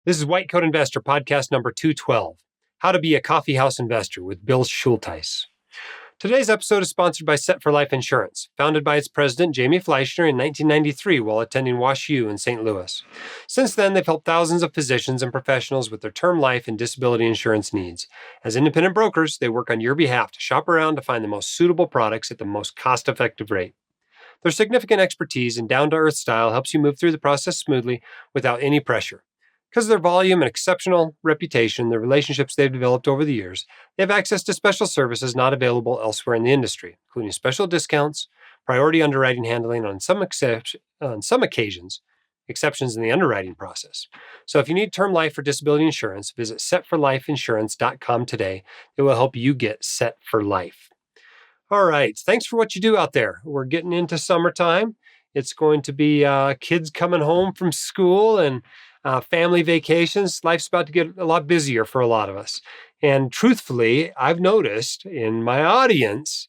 This is White Coat Investor, podcast number 212, How to Be a Coffeehouse Investor with Bill Schultheis. Today's episode is sponsored by Set for Life Insurance, founded by its president, Jamie Fleischner, in 1993 while attending WashU in St. Louis. Since then, they've helped thousands of physicians and professionals with their term life and disability insurance needs. As independent brokers, they work on your behalf to shop around to find the most suitable products at the most cost-effective rate. Their significant expertise and down-to-earth style helps you move through the process smoothly without any pressure. Because of their volume and exceptional reputation, the relationships they've developed over the years, they have access to special services not available elsewhere in the industry, including special discounts, priority underwriting handling, on some occasions, exceptions in the underwriting process. So if you need term life or disability insurance, visit setforlifeinsurance.com today. It will help you get set for life. All right. Thanks for what you do out there. We're getting into summertime. It's going to be kids coming home from school and family vacations. Life's about to get a lot busier for a lot of us. And truthfully, I've noticed in my audience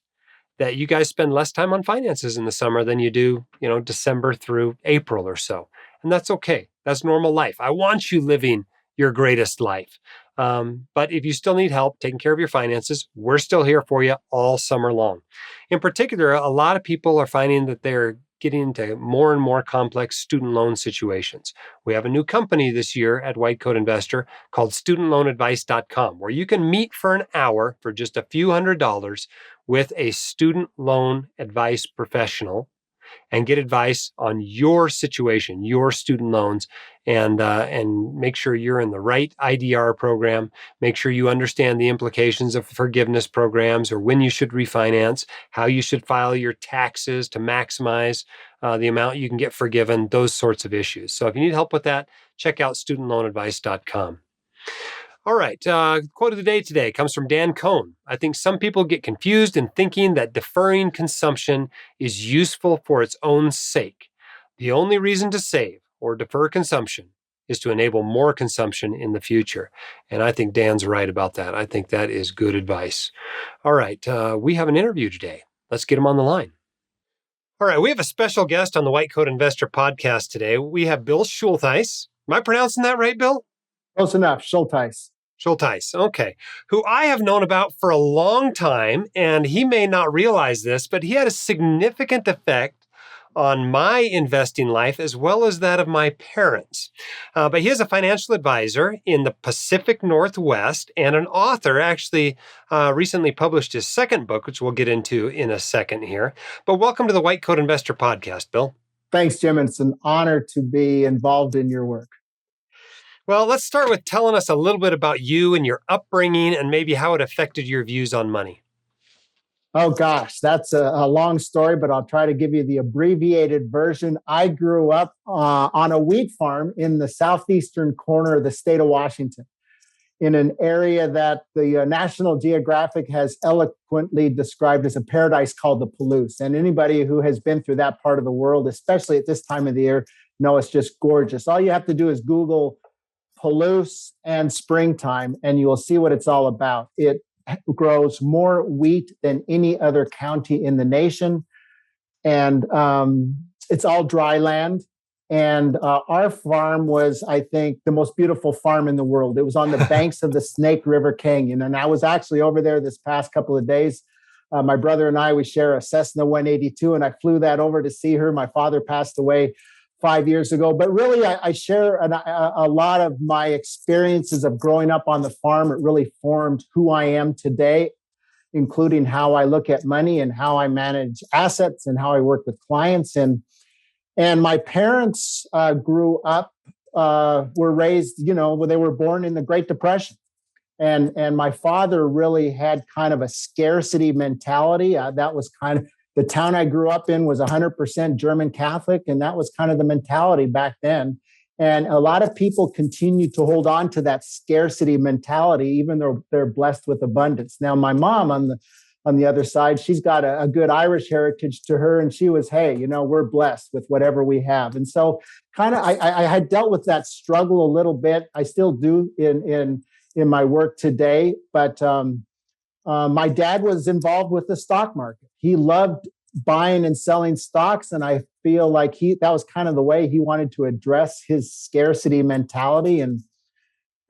that you guys spend less time on finances in the summer than you do, December through April or so. And that's okay. That's normal life. I want you living your greatest life. But if you still need help taking care of your finances, we're still here for you all summer long. In particular, a lot of people are finding that they're getting into more and more complex student loan situations. We have a new company this year at White Coat Investor called studentloanadvice.com, where you can meet for an hour for just a few $100s with a student loan advice professional and get advice on your situation, your student loans, and make sure you're in the right IDR program. Make sure you understand the implications of forgiveness programs or when you should refinance, how you should file your taxes to maximize the amount you can get forgiven, those sorts of issues. So if you need help with that, check out studentloanadvice.com. All right. Quote of the day today comes from Dan Cohn. I think some people get confused in thinking that deferring consumption is useful for its own sake. The only reason to save or defer consumption is to enable more consumption in the future. And I think Dan's right about that. I think that is good advice. All right. We have an interview today. Let's get him on the line. All right. We have a special guest on the White Coat Investor podcast today. We have Bill Schultheis. Am I pronouncing that right, Bill? Close enough. Schultheis. Schultheis, okay, who I have known about for a long time, and he may not realize this, but he had a significant effect on my investing life as well as that of my parents. But he is a financial advisor in the Pacific Northwest and an author, actually recently published his second book, which we'll get into in a second here. But welcome to the White Coat Investor podcast, Bill. Thanks, Jim. It's an honor to be involved in your work. Well, let's start with telling us a little bit about you and your upbringing and maybe how it affected your views on money. Oh, gosh, that's a long story, but I'll try to give you the abbreviated version. I grew up on a wheat farm in the southeastern corner of the state of Washington, in an area that the National Geographic has eloquently described as a paradise called the Palouse. And anybody who has been through that part of the world, especially at this time of the year, know it's just gorgeous. All you have to do is Google Palouse and springtime, and you will see what it's all about. It grows more wheat than any other county in the nation, and it's all dry land. And our farm was, I think, the most beautiful farm in the world. It was on the banks of the Snake River Canyon, and I was actually over there this past couple of days. My brother and I, we share a Cessna 182, and I flew that over to see her. My father passed away 5 years ago. But really, I share a lot of my experiences of growing up on the farm. It really formed who I am today, including how I look at money and how I manage assets and how I work with clients. And my parents grew up, were raised, they were born in the Great Depression. And my father really had kind of a scarcity mentality. That was kind of the town I grew up in was 100% German Catholic, and that was kind of the mentality back then. And a lot of people continue to hold on to that scarcity mentality, even though they're blessed with abundance. Now, my mom on the other side, she's got a good Irish heritage to her, and she was, hey, we're blessed with whatever we have. And so kind of I had dealt with that struggle a little bit. I still do in my work today, but my dad was involved with the stock market. He loved buying and selling stocks, and I feel like that was kind of the way he wanted to address his scarcity mentality. And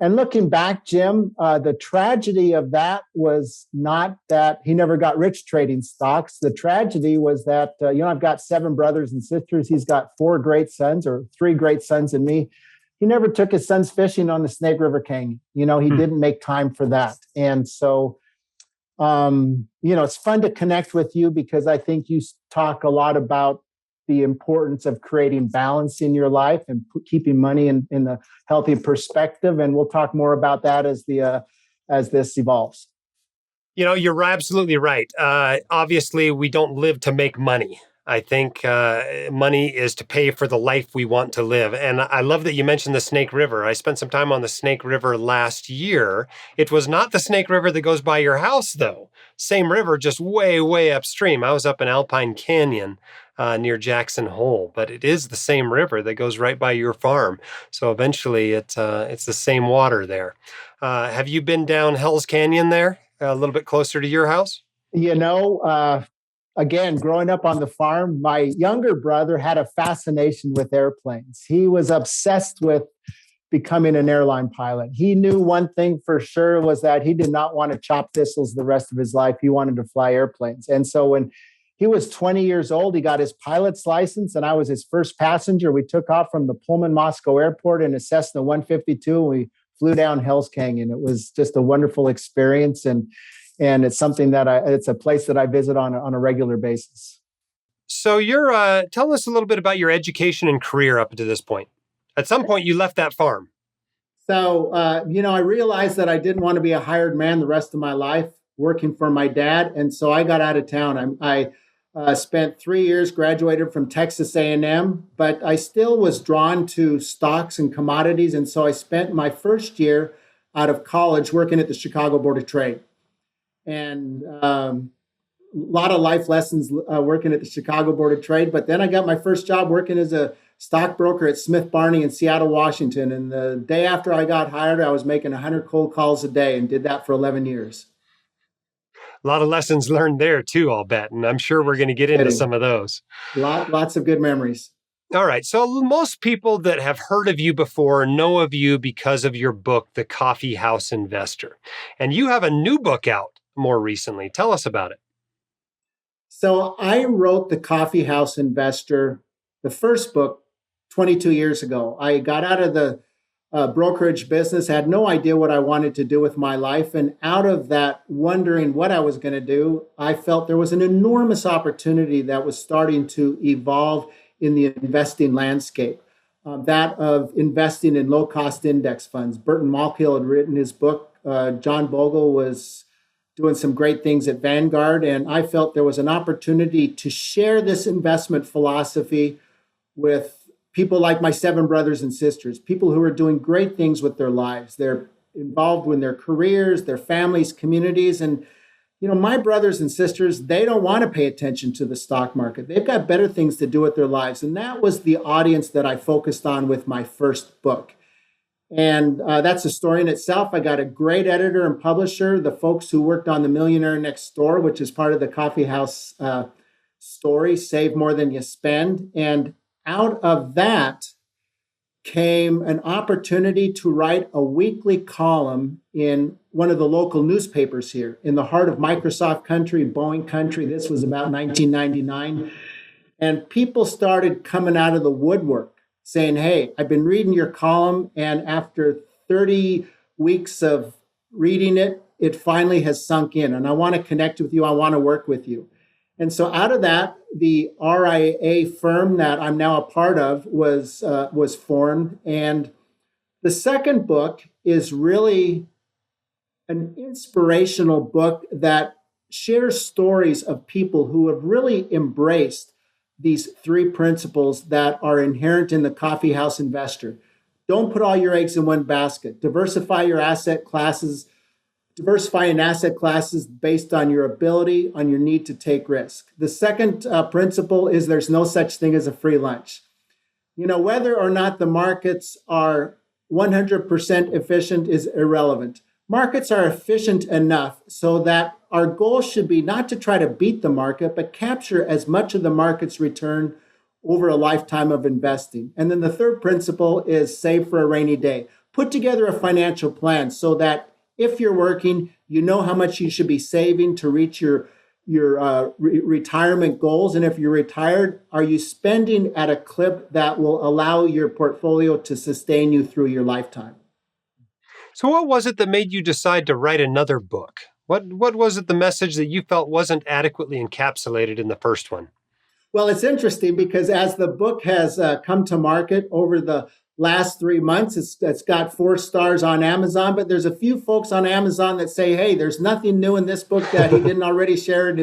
And looking back, Jim, the tragedy of that was not that he never got rich trading stocks. The tragedy was that, I've got 7 brothers and sisters. He's got 4 great sons, or 3 great sons and me. He never took his sons fishing on the Snake River Canyon. He didn't make time for that. And so, it's fun to connect with you because I think you talk a lot about the importance of creating balance in your life and keeping money in a healthy perspective. And we'll talk more about that as this evolves. You're absolutely right. Obviously, we don't live to make money. I think money is to pay for the life we want to live. And I love that you mentioned the Snake River. I spent some time on the Snake River last year. It was not the Snake River that goes by your house, though. Same river, just way, way upstream. I was up in Alpine Canyon near Jackson Hole, but it is the same river that goes right by your farm. So eventually it's the same water there. Have you been down Hell's Canyon there, a little bit closer to your house? Again, growing up on the farm, my younger brother had a fascination with airplanes. He was obsessed with becoming an airline pilot. He knew one thing for sure was that he did not want to chop thistles the rest of his life. He wanted to fly airplanes. And so when he was 20 years old, he got his pilot's license, and I was his first passenger. We took off from the Pullman Moscow Airport in a Cessna 152, and we flew down Hell's Canyon. It was just a wonderful experience, and it's something that it's a place that I visit on a regular basis. So tell us a little bit about your education and career up to this point. At some point, you left that farm. So, I realized that I didn't want to be a hired man the rest of my life working for my dad. And so I got out of town. I spent 3 years, graduated from Texas A&M, but I still was drawn to stocks and commodities. And so I spent my first year out of college working at the Chicago Board of Trade. And a lot of life lessons working at the Chicago Board of Trade. But then I got my first job working as a stockbroker at Smith Barney in Seattle, Washington. And the day after I got hired, I was making 100 cold calls a day and did that for 11 years. A lot of lessons learned there too, I'll bet. And I'm sure we're going to get into some of those. Lots of good memories. All right. So most people that have heard of you before know of you because of your book, The Coffeehouse Investor. And you have a new book out more recently. Tell us about it. So I wrote The Coffeehouse Investor, the first book, 22 years ago. I got out of the brokerage business, had no idea what I wanted to do with my life. And out of that, wondering what I was going to do, I felt there was an enormous opportunity that was starting to evolve in the investing landscape, that of investing in low-cost index funds. Burton Malkiel had written his book. John Bogle was doing some great things at Vanguard. And I felt there was an opportunity to share this investment philosophy with people like my 7 brothers and sisters, people who are doing great things with their lives. They're involved in their careers, their families, communities. And, my brothers and sisters, they don't want to pay attention to the stock market. They've got better things to do with their lives. And that was the audience that I focused on with my first book. And that's a story in itself. I got a great editor and publisher, the folks who worked on The Millionaire Next Door, which is part of the Coffeehouse story, Save More Than You Spend. And out of that came an opportunity to write a weekly column in one of the local newspapers here in the heart of Microsoft country, Boeing country. This was about 1999. And people started coming out of the woodwork saying, hey, I've been reading your column, and after 30 weeks of reading it, it finally has sunk in, and I want to connect with you. I want to work with you. And so out of that, the RIA firm that I'm now a part of was formed. And the second book is really an inspirational book that shares stories of people who have really embraced these 3 principles that are inherent in the Coffeehouse Investor. Don't put all your eggs in one basket. Diversify in asset classes based on your ability, on your need to take risk. The second principle is there's no such thing as a free lunch. Whether or not the markets are 100% efficient is irrelevant. Markets are efficient enough so that our goal should be not to try to beat the market, but capture as much of the market's return over a lifetime of investing. And then the third principle is save for a rainy day. put together a financial plan so that if you're working, you know how much you should be saving to reach your retirement goals. And if you're retired, are you spending at a clip that will allow your portfolio to sustain you through your lifetime? So what was it that made you decide to write another book? What was it, the message that you felt wasn't adequately encapsulated in the first one? Well, it's interesting because as the book has come to market over the last 3 months, it's got 4 stars on Amazon, but there's a few folks on Amazon that say, hey, there's nothing new in this book that he didn't already share in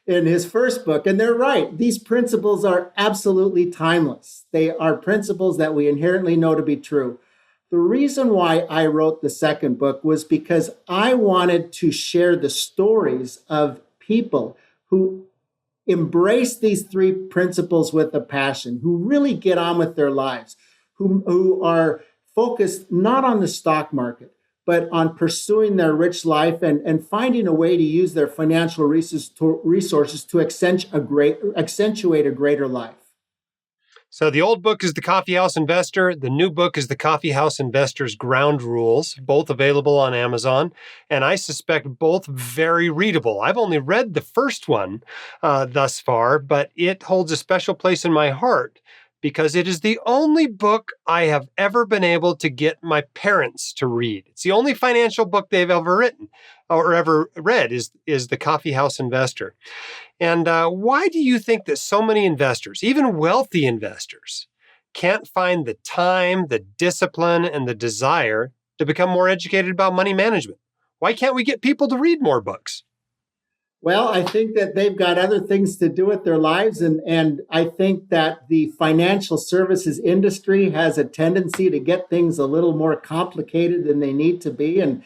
his first book. And they're right. These principles are absolutely timeless. They are principles that we inherently know to be true. The reason why I wrote the second book was because I wanted to share the stories of people who embrace these 3 principles with a passion, who really get on with their lives, who are focused not on the stock market, but on pursuing their rich life and finding a way to use their financial resources to accentuate a greater life. So the old book is The Coffeehouse Investor. The new book is The Coffeehouse Investor's Ground Rules, both available on Amazon. And I suspect both very readable. I've only read the first one thus far, but it holds a special place in my heart because it is the only book I have ever been able to get my parents to read. It's the only financial book they've ever written or ever read is The Coffeehouse Investor. And why do you think that so many investors, even wealthy investors, can't find the time, the discipline, and the desire to become more educated about money management? Why can't we get people to read more books? Well, I think that they've got other things to do with their lives. And I think that the financial services industry has a tendency to get things a little more complicated than they need to be. And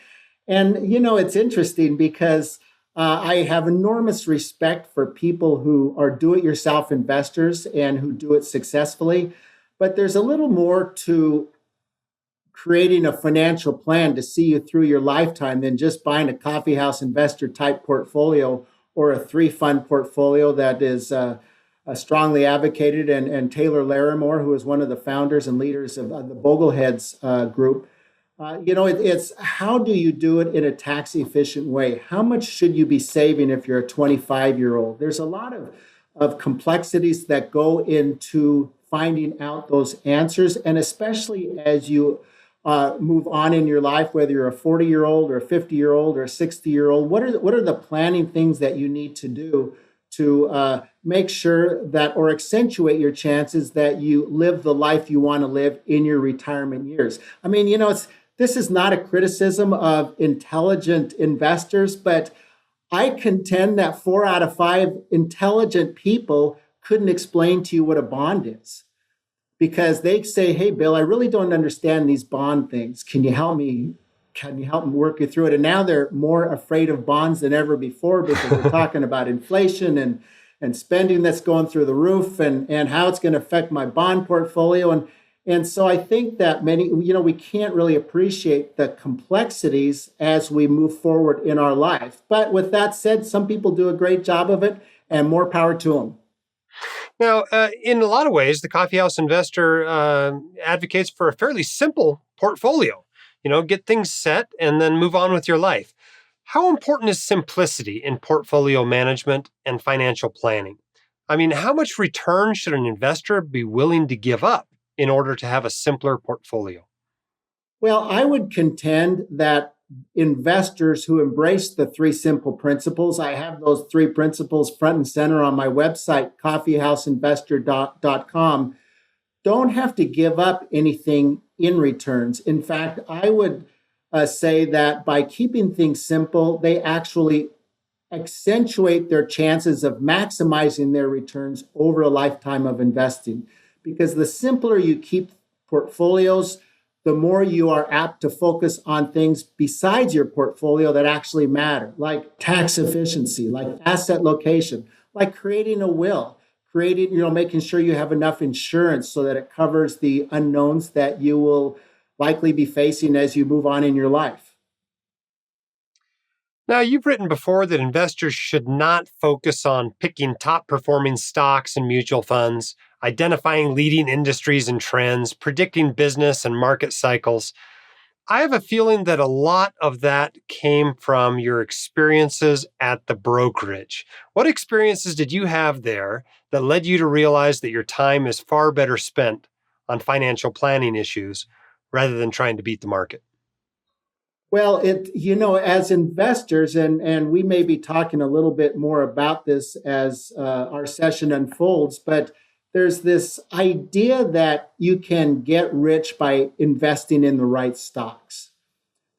it's interesting because I have enormous respect for people who are do-it-yourself investors and who do it successfully. But there's a little more to creating a financial plan to see you through your lifetime than just buying a coffeehouse investor type portfolio or a 3-fund portfolio that is strongly advocated. And Taylor Larimore, who is one of the founders and leaders of the Bogleheads group, it's how do you do it in a tax efficient way? How much should you be saving if you're a 25-year-old? There's a lot of complexities that go into finding out those answers. And especially as you move on in your life, whether you're a 40-year-old or a 50-year-old or a 60-year-old, what are the planning things that you need to do to make sure that or accentuate your chances that you live the life you want to live in your retirement years? I mean, this is not a criticism of intelligent investors, but I contend that 4 out of 5 intelligent people couldn't explain to you what a bond is because they say, hey, Bill, I really don't understand these bond things. Can you help me? Can you help me work you through it? And now they're more afraid of bonds than ever before because we're talking about inflation and spending that's going through the roof and how it's going to affect my bond portfolio. And so I think that we can't really appreciate the complexities as we move forward in our life. But with that said, some people do a great job of it and more power to them. Now, in a lot of ways, the Coffeehouse Investor advocates for a fairly simple portfolio. Get things set and then move on with your life. How important is simplicity in portfolio management and financial planning? I mean, how much return should an investor be willing to give up in order to have a simpler portfolio? Well, I would contend that investors who embrace the 3 simple principles, I have those 3 principles front and center on my website, coffeehouseinvestor.com, don't have to give up anything in returns. In fact, I would say that by keeping things simple, they actually accentuate their chances of maximizing their returns over a lifetime of investing. Because the simpler you keep portfolios, the more you are apt to focus on things besides your portfolio that actually matter, like tax efficiency, like asset location, like creating a will, making sure you have enough insurance so that it covers the unknowns that you will likely be facing as you move on in your life. Now, you've written before that investors should not focus on picking top performing stocks and mutual funds, identifying leading industries and trends, predicting business and market cycles. I have a feeling that a lot of that came from your experiences at the brokerage. What experiences did you have there that led you to realize that your time is far better spent on financial planning issues rather than trying to beat the market? Well, as investors, and we may be talking a little bit more about this as our session unfolds, but there's this idea that you can get rich by investing in the right stocks.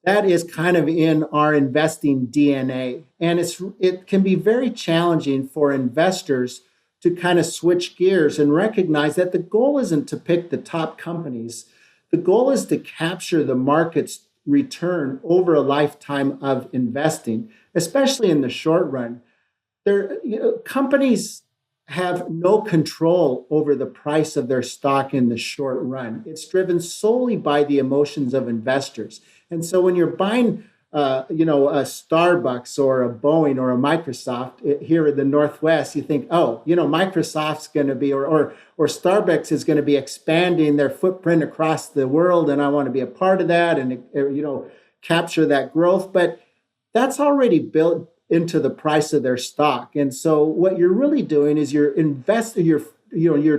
That is kind of in our investing DNA. And it can be very challenging for investors to kind of switch gears and recognize that the goal isn't to pick the top companies. The goal is to capture the market's return over a lifetime of investing, especially in the short run. Companies have no control over the price of their stock in the short run. It's driven solely by the emotions of investors. And so when you're buying, a Starbucks or a Boeing or a Microsoft here in the Northwest, you think, oh, Microsoft's going to be, or Starbucks is going to be expanding their footprint across the world, and I want to be a part of that and capture that growth. But that's already built into the price of their stock. And so what you're really doing is you're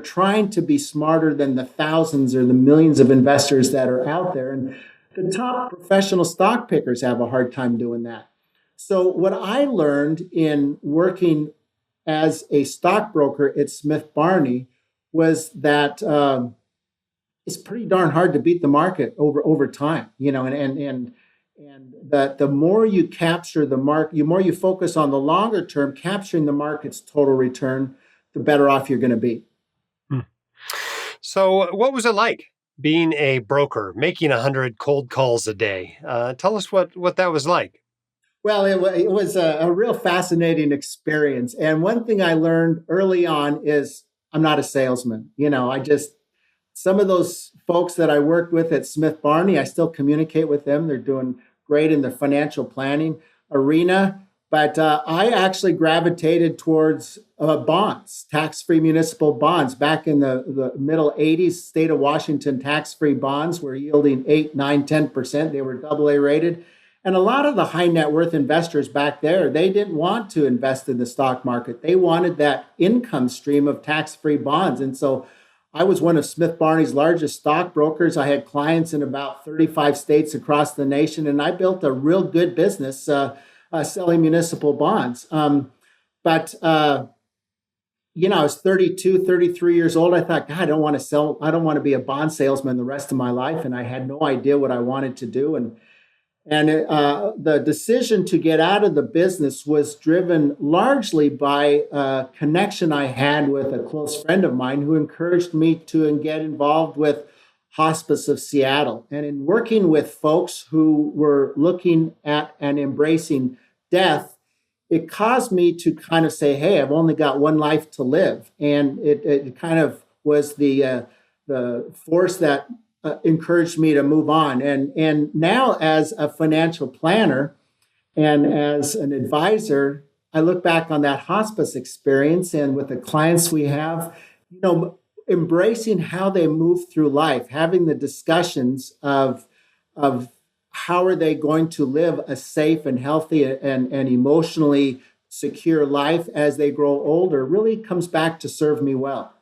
trying to be smarter than the thousands or the millions of investors that are out there. And the top professional stock pickers have a hard time doing that. So what I learned in working as a stockbroker at Smith Barney was that it's pretty darn hard to beat the market over time, and that the more you capture the market, the more you focus on the longer term, capturing the market's total return, the better off you're going to be. So what was it like being a broker, making 100 cold calls a day? Tell us what that was like. Well, it was a real fascinating experience. And one thing I learned early on is I'm not a salesman. Some of those folks that I worked with at Smith Barney, I still communicate with them. They're doing great in the financial planning arena. But I actually gravitated towards bonds, tax-free municipal bonds. Back in the middle 80s, state of Washington tax-free bonds were yielding 8, 9, 10%. They were AA rated. And a lot of the high net worth investors back there, they didn't want to invest in the stock market. They wanted that income stream of tax-free bonds. And so I was one of Smith Barney's largest stockbrokers. I had clients in about 35 states across the nation, and I built a real good business selling municipal bonds. But I was 32, 33 years old. I thought, God, I don't want to be a bond salesman the rest of my life. And I had no idea what I wanted to do. And the decision to get out of the business was driven largely by a connection I had with a close friend of mine who encouraged me to get involved with Hospice of Seattle. And in working with folks who were looking at and embracing death, it caused me to kind of say, hey, I've only got one life to live. And it kind of was the force that encouraged me to move on. And now as a financial planner and as an advisor, I look back on that hospice experience and with the clients we have, embracing how they move through life, having the discussions of how are they going to live a safe and healthy and emotionally secure life as they grow older really comes back to serve me well.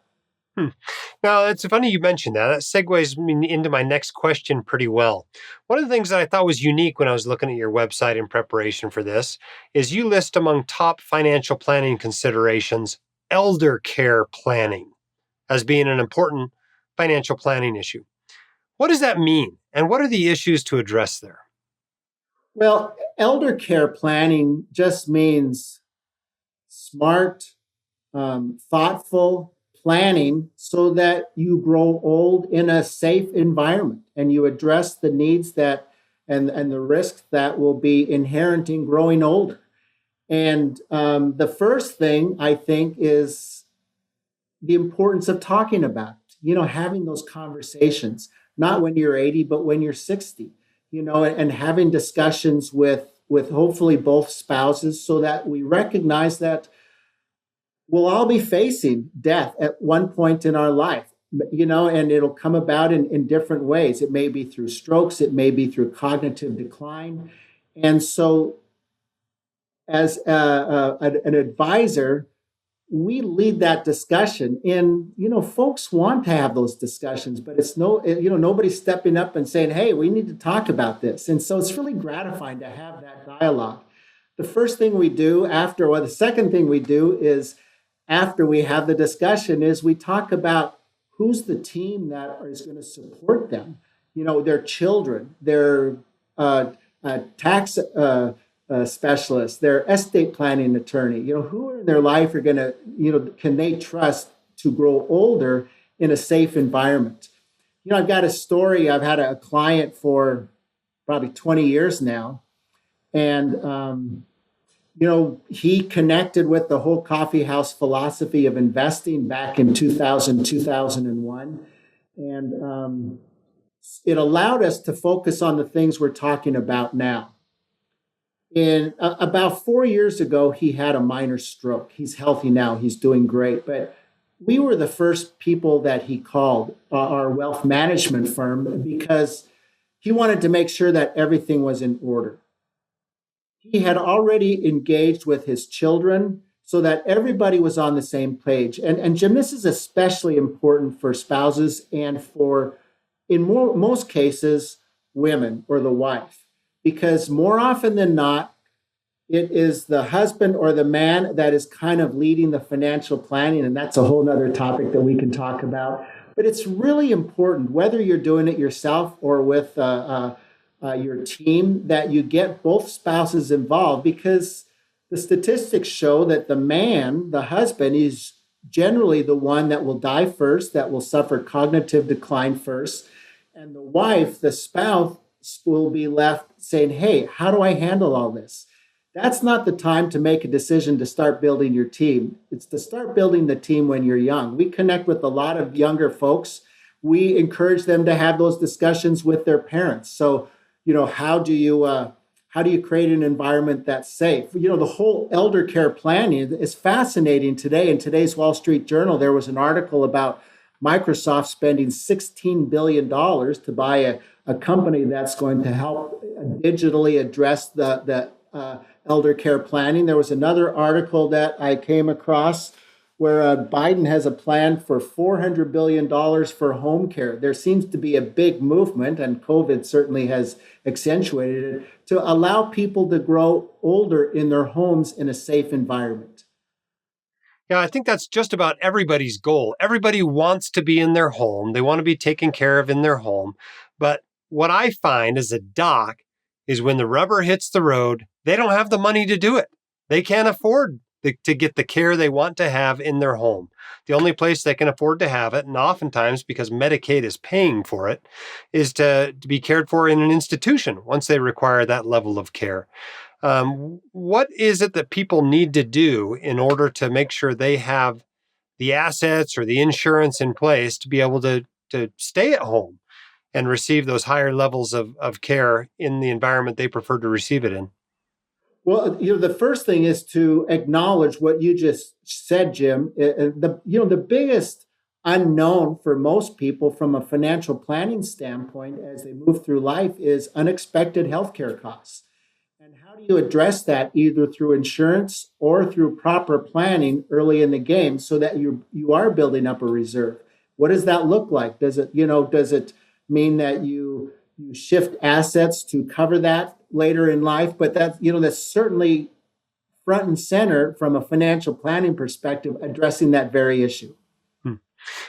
Now, it's funny you mentioned that. That segues me into my next question pretty well. One of the things that I thought was unique when I was looking at your website in preparation for this is you list among top financial planning considerations elder care planning as being an important financial planning issue. What does that mean? And what are the issues to address there? Well, elder care planning just means smart, thoughtful planning so that you grow old in a safe environment and you address the needs that and the risks that will be inherent in growing older. And the first thing I think is the importance of talking about it, having those conversations, not when you're 80, but when you're 60, and having discussions with hopefully both spouses so that we recognize that we'll all be facing death at one point in our life. and it'll come about in different ways. It may be through strokes, it may be through cognitive decline. And so, as an advisor, we lead that discussion. And folks want to have those discussions, but nobody's stepping up and saying, hey, we need to talk about this. And so it's really gratifying to have that dialogue. The second thing we do is, after we have the discussion, is we talk about who's the team that is going to support them. Their children, their tax specialist, their estate planning attorney. Who in their life are going to, can they trust to grow older in a safe environment? I've got a story. I've had a client for probably 20 years now, and he connected with the whole Coffeehouse philosophy of investing back in 2000, 2001. And it allowed us to focus on the things we're talking about now. And about 4 years ago, he had a minor stroke. He's healthy now. He's doing great. But we were the first people that he called, our wealth management firm, because he wanted to make sure that everything was in order. He had already engaged with his children so that everybody was on the same page. And Jim, this is especially important for spouses and for, in most cases, women or the wife, because more often than not, it is the husband or the man that is kind of leading the financial planning. And that's a whole other topic that we can talk about. But it's really important, whether you're doing it yourself or with your team, that you get both spouses involved, because the statistics show that the husband, is generally the one that will die first, that will suffer cognitive decline first. And the wife, the spouse, will be left saying, hey, how do I handle all this? That's not the time to make a decision to start building your team. It's to start building the team when you're young. We connect with a lot of younger folks. We encourage them to have those discussions with their parents. So, how do you create an environment that's safe? The whole elder care planning is fascinating today. In today's Wall Street Journal, there was an article about Microsoft spending $16 billion to buy a company that's going to help digitally address the elder care planning. There was another article that I came across where Biden has a plan for $400 billion for home care. There seems to be a big movement, and COVID certainly has accentuated it, to allow people to grow older in their homes in a safe environment. Yeah, I think that's just about everybody's goal. Everybody wants to be in their home. They want to be taken care of in their home. But what I find as a doc is when the rubber hits the road, they don't have the money to do it. They can't afford to get the care they want to have in their home. The only place they can afford to have it, and oftentimes because Medicaid is paying for it, is to be cared for in an institution once they require that level of care. What is it that people need to do in order to make sure they have the assets or the insurance in place to be able to stay at home and receive those higher levels of care in the environment they prefer to receive it in? Well, the first thing is to acknowledge what you just said, Jim. The biggest unknown for most people from a financial planning standpoint as they move through life is unexpected healthcare costs. And how do you address that, either through insurance or through proper planning early in the game, so that you are building up a reserve? What does that look like? Does it mean that you shift assets to cover that later in life? But that's certainly front and center from a financial planning perspective, addressing that very issue.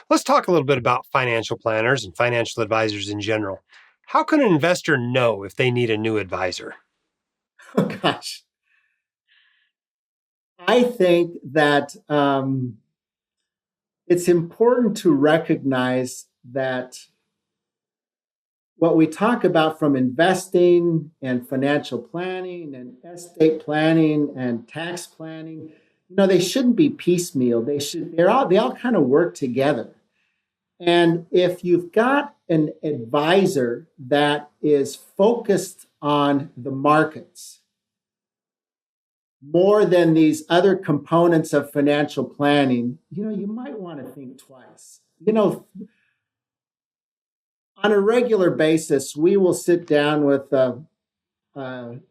Let's talk a little bit about financial planners and financial advisors in general. How can an investor know if they need a new advisor? Oh, gosh. I think that it's important to recognize that what we talk about from investing and financial planning and estate planning and tax planning, they shouldn't be piecemeal. They all kind of work together. And if you've got an advisor that is focused on the markets more than these other components of financial planning, you might want to think twice. You know, on a regular basis, we will sit down with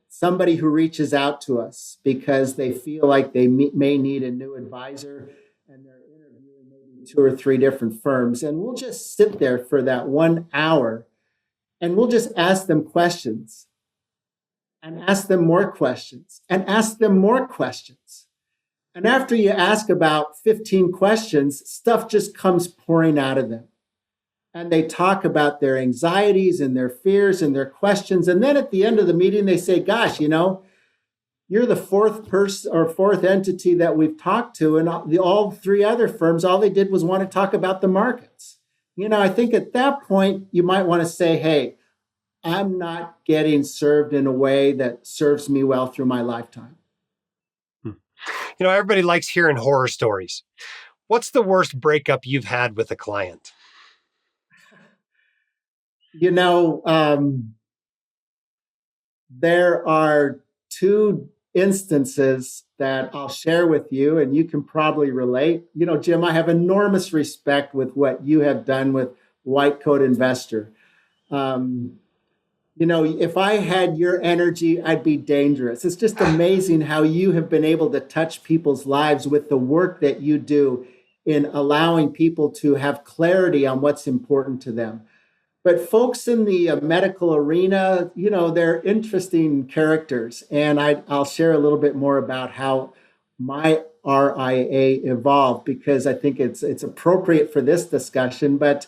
somebody who reaches out to us because they feel like they may need a new advisor and they're interviewing maybe two or three different firms. And we'll just sit there for that 1 hour and we'll just ask them questions and ask them more questions and ask them more questions. And after you ask about 15 questions, stuff just comes pouring out of them. And they talk about their anxieties and their fears and their questions. And then at the end of the meeting, they say, gosh, you're the fourth person or fourth entity that we've talked to. And all three other firms, all they did was want to talk about the markets. I think at that point, you might want to say, hey, I'm not getting served in a way that serves me well through my lifetime. Everybody likes hearing horror stories. What's the worst breakup you've had with a client? There are two instances that I'll share with you, and you can probably relate. Jim, I have enormous respect with what you have done with White Coat Investor. If I had your energy, I'd be dangerous. It's just amazing how you have been able to touch people's lives with the work that you do in allowing people to have clarity on what's important to them. But folks in the medical arena, they're interesting characters. And I'll share a little bit more about how my RIA evolved because I think it's appropriate for this discussion. But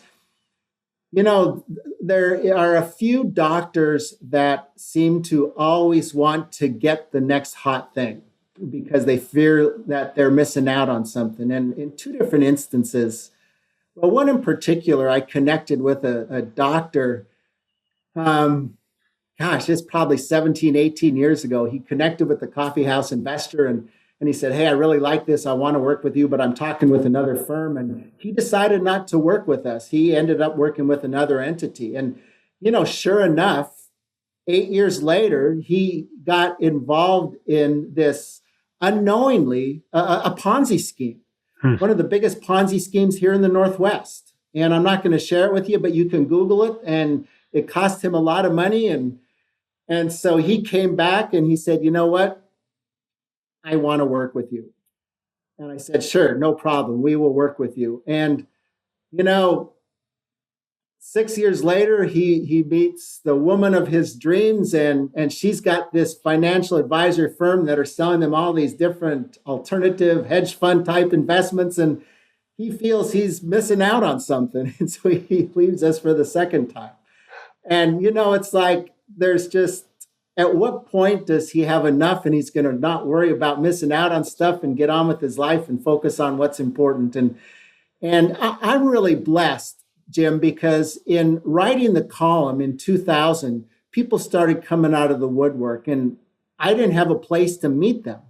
there are a few doctors that seem to always want to get the next hot thing because they fear that they're missing out on something. And in two different instances, well, one in particular, I connected with a doctor. It's probably 17, 18 years ago. He connected with the Coffeehouse investor and he said, hey, I really like this. I want to work with you, but I'm talking with another firm. And he decided not to work with us. He ended up working with another entity. And, sure enough, 8 years later, he got involved in this unknowingly, a Ponzi scheme. One of the biggest Ponzi schemes here in the Northwest. And I'm not going to share it with you, but you can Google it. And it cost him a lot of money. And so he came back and he said, you know what? I want to work with you. And I said, sure, no problem. We will work with you. And, 6 years later, he meets the woman of his dreams and she's got this financial advisor firm that are selling them all these different alternative hedge fund type investments. And he feels he's missing out on something. And so he leaves us for the second time. And, it's like there's just, at what point does he have enough and he's going to not worry about missing out on stuff and get on with his life and focus on what's important? And I'm really blessed, Jim, because in writing the column in 2000, people started coming out of the woodwork and I didn't have a place to meet them.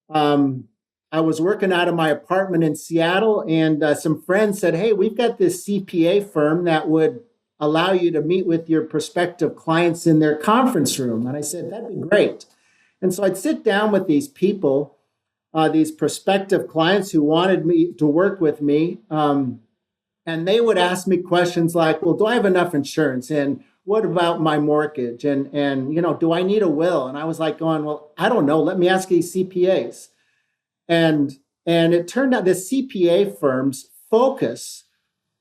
I was working out of my apartment in Seattle and some friends said, hey, we've got this CPA firm that would allow you to meet with your prospective clients in their conference room. And I said, that'd be great. And so I'd sit down with these people, these prospective clients who wanted me to work with me. And they would ask me questions like, well, do I have enough insurance? And what about my mortgage? And do I need a will? And I was like going, well, I don't know. Let me ask these CPAs. And it turned out this CPA firm's focus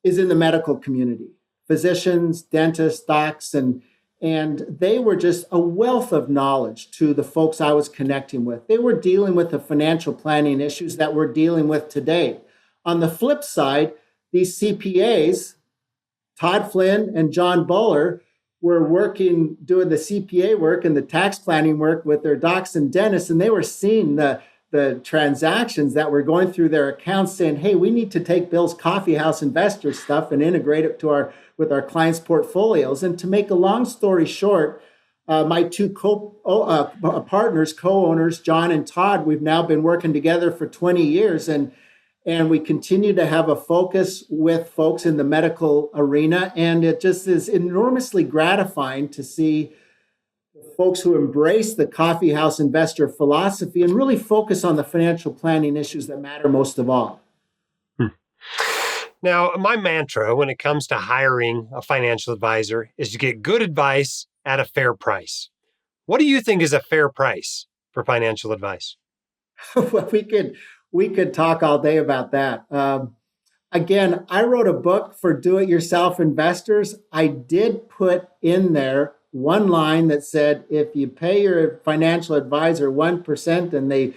is in the medical community. Physicians, dentists, docs, and they were just a wealth of knowledge to the folks I was connecting with. They were dealing with the financial planning issues that we're dealing with today. On the flip side, these CPAs, Todd Flynn and John Buller, were doing the CPA work and the tax planning work with their docs and dentists, and they were seeing the transactions that were going through their accounts saying, hey, we need to take Bill's Coffeehouse investor stuff and integrate it with our clients' portfolios. And to make a long story short, my two partners, co-owners, John and Todd, we've now been working together for 20 years. And we continue to have a focus with folks in the medical arena. And it just is enormously gratifying to see folks who embrace the Coffeehouse investor philosophy and really focus on the financial planning issues that matter most of all. Now, my mantra when it comes to hiring a financial advisor is to get good advice at a fair price. What do you think is a fair price for financial advice? Well, we could talk all day about that. Again, I wrote a book for do-it-yourself investors. I did put in there one line that said, if you pay your financial advisor 1% and they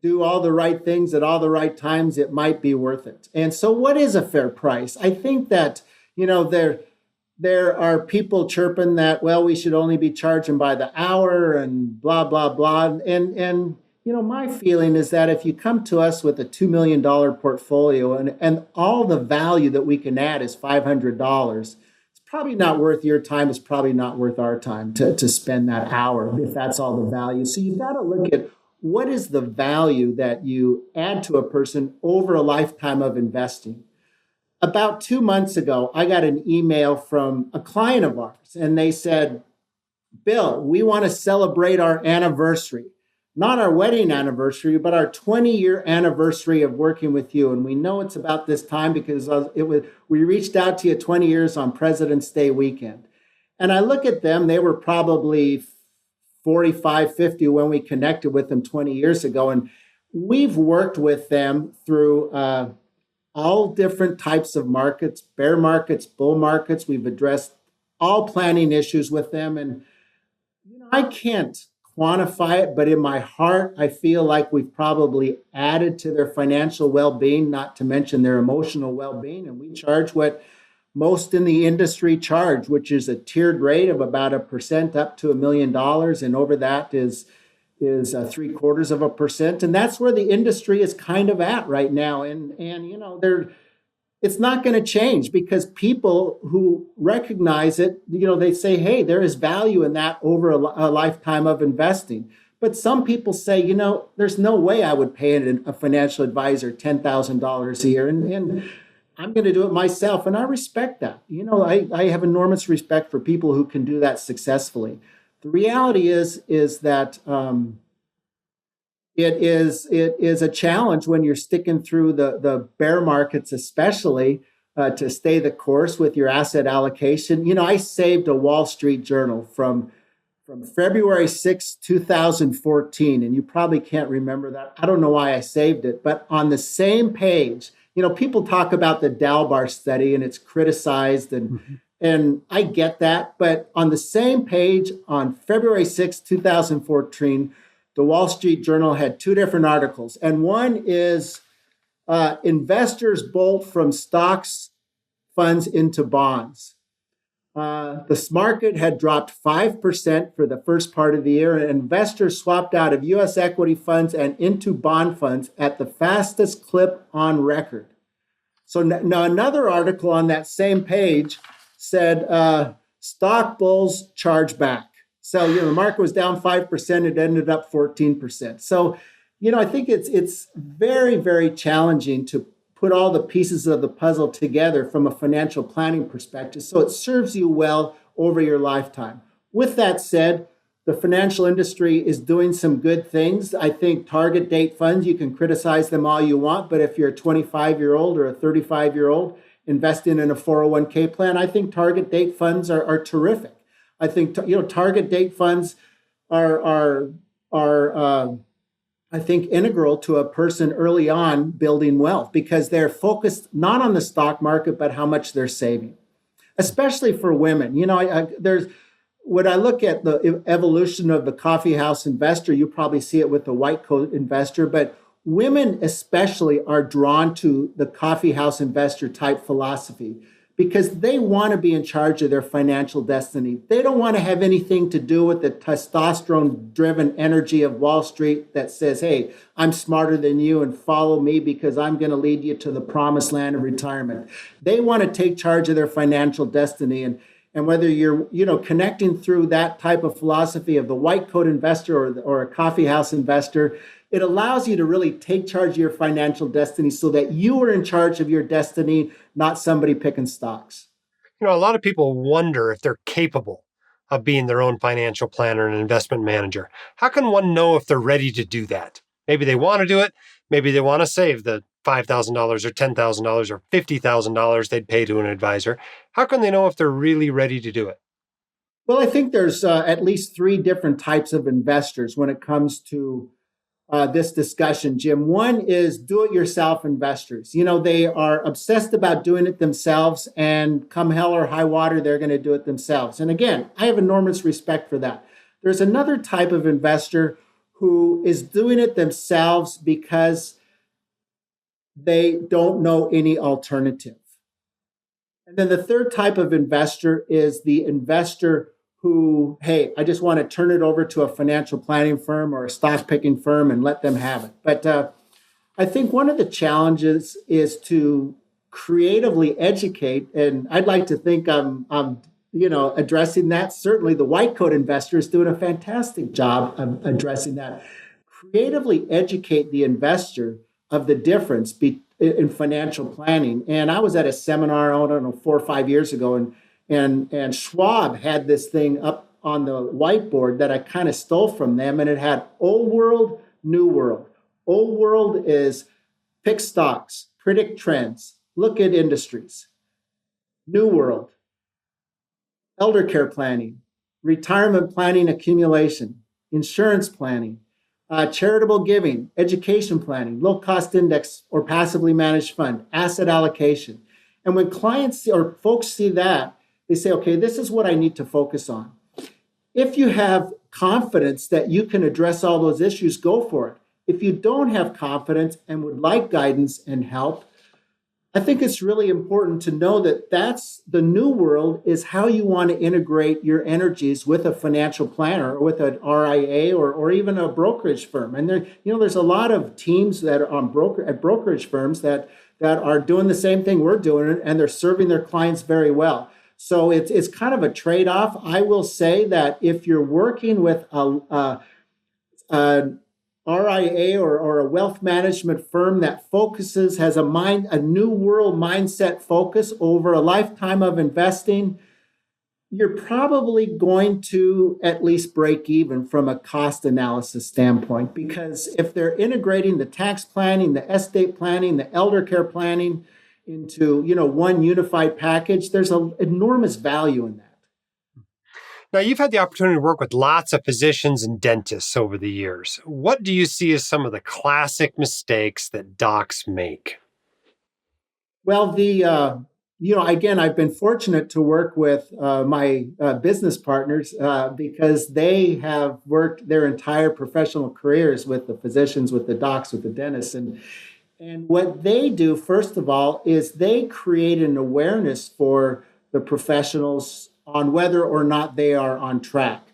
do all the right things at all the right times, it might be worth it. And so what is a fair price? I think that, there are people chirping that, well, we should only be charging by the hour and blah, blah, blah. And my feeling is that if you come to us with a $2 million portfolio and all the value that we can add is $500, it's probably not worth your time. It's probably not worth our time to spend that hour if that's all the value. So you've got to look at what is the value that you add to a person over a lifetime of investing. About 2 months ago, I got an email from a client of ours, and they said, Bill, we want to celebrate our anniversary. Not our wedding anniversary, but our 20-year anniversary of working with you. And we know it's about this time because we reached out to you 20 years on President's Day weekend. And I look at them, they were probably 45, 50 when we connected with them 20 years ago. And we've worked with them through all different types of markets, bear markets, bull markets. We've addressed all planning issues with them. And I can't quantify it, but in my heart, I feel like we've probably added to their financial well-being, not to mention their emotional well-being. And we charge what most in the industry charge, which is a tiered rate of about 1% up to $1 million. And over that is 0.75%. And that's where the industry is kind of at right now. And it's not going to change because people who recognize it, they say, hey, there is value in that over a lifetime of investing. But some people say, there's no way I would pay a financial advisor $10,000 a year. And I'm going to do it myself. And I respect that. I have enormous respect for people who can do that successfully. The reality is that it is a challenge when you're sticking through the bear markets, especially to stay the course with your asset allocation. I saved a Wall Street Journal from February 6, 2014, and you probably can't remember that. I don't know why I saved it, but on the same page, people talk about the Dalbar study and it's criticized and I get that, but on the same page on February 6, 2014, the Wall Street Journal had two different articles, and one is investors bolt from stocks funds into bonds. The market had dropped 5% for the first part of the year, and investors swapped out of U.S. equity funds and into bond funds at the fastest clip on record. So now another article on that same page said stock bulls charge back. So, the market was down 5%. It ended up 14%. So, I think it's very, very challenging to put all the pieces of the puzzle together from a financial planning perspective. So it serves you well over your lifetime. With that said, the financial industry is doing some good things. I think target date funds, you can criticize them all you want, but if you're a 25-year-old or a 35-year-old investing in a 401k plan, I think target date funds are terrific. I think target date funds are I think integral to a person early on building wealth because they're focused not on the stock market but how much they're saving, especially for women. There's when I look at the evolution of the coffeehouse investor, you probably see it with the white coat investor, but women especially are drawn to the coffeehouse investor type philosophy because they want to be in charge of their financial destiny. They don't want to have anything to do with the testosterone-driven energy of Wall Street that says, hey, I'm smarter than you and follow me because I'm going to lead you to the promised land of retirement. They want to take charge of their financial destiny. And whether you're connecting through that type of philosophy of the white coat investor or a coffeehouse investor, it allows you to really take charge of your financial destiny so that you are in charge of your destiny, not somebody picking stocks. A lot of people wonder if they're capable of being their own financial planner and investment manager. How can one know if they're ready to do that? Maybe they want to do it. Maybe they want to save the $5,000 or $10,000 or $50,000 they'd pay to an advisor. How can they know if they're really ready to do it? Well, I think there's at least three different types of investors when it comes to this discussion, Jim. One is do-it-yourself investors. They are obsessed about doing it themselves, and come hell or high water, they're going to do it themselves. And again, I have enormous respect for that. There's another type of investor who is doing it themselves because they don't know any alternative. And then the third type of investor is the investor who, hey, I just want to turn it over to a financial planning firm or a stock picking firm and let them have it. But I think one of the challenges is to creatively educate, and I'd like to think I'm addressing that. Certainly the white coat investor is doing a fantastic job of addressing that. Creatively educate the investor of the difference in financial planning. And I was at a seminar, I don't know, 4 or 5 years ago, and Schwab had this thing up on the whiteboard that I kind of stole from them, and it had old world, new world. Old world is pick stocks, predict trends, look at industries. New world, elder care planning, retirement planning accumulation, insurance planning, charitable giving, education planning, low-cost index or passively managed fund, asset allocation. And when clients or folks see that, they say, okay, this is what I need to focus on. If you have confidence that you can address all those issues, go for it. If you don't have confidence and would like guidance and help, I think it's really important to know that that's the new world, is how you want to integrate your energies with a financial planner or with an RIA or even a brokerage firm. And there's a lot of teams that are at brokerage firms that are doing the same thing we're doing, and they're serving their clients very well. So it's kind of a trade-off. I will say that if you're working with a RIA or a wealth management firm that has a new world mindset focus over a lifetime of investing, you're probably going to at least break even from a cost analysis standpoint, because if they're integrating the tax planning, the estate planning, the elder care planning into one unified package, there's an enormous value in that. Now, you've had the opportunity to work with lots of physicians and dentists over the years. What do you see as some of the classic mistakes that docs make? Well, again, I've been fortunate to work with my business partners because they have worked their entire professional careers with the physicians, with the docs, with the dentists. And what they do, first of all, is they create an awareness for the professionals on whether or not they are on track.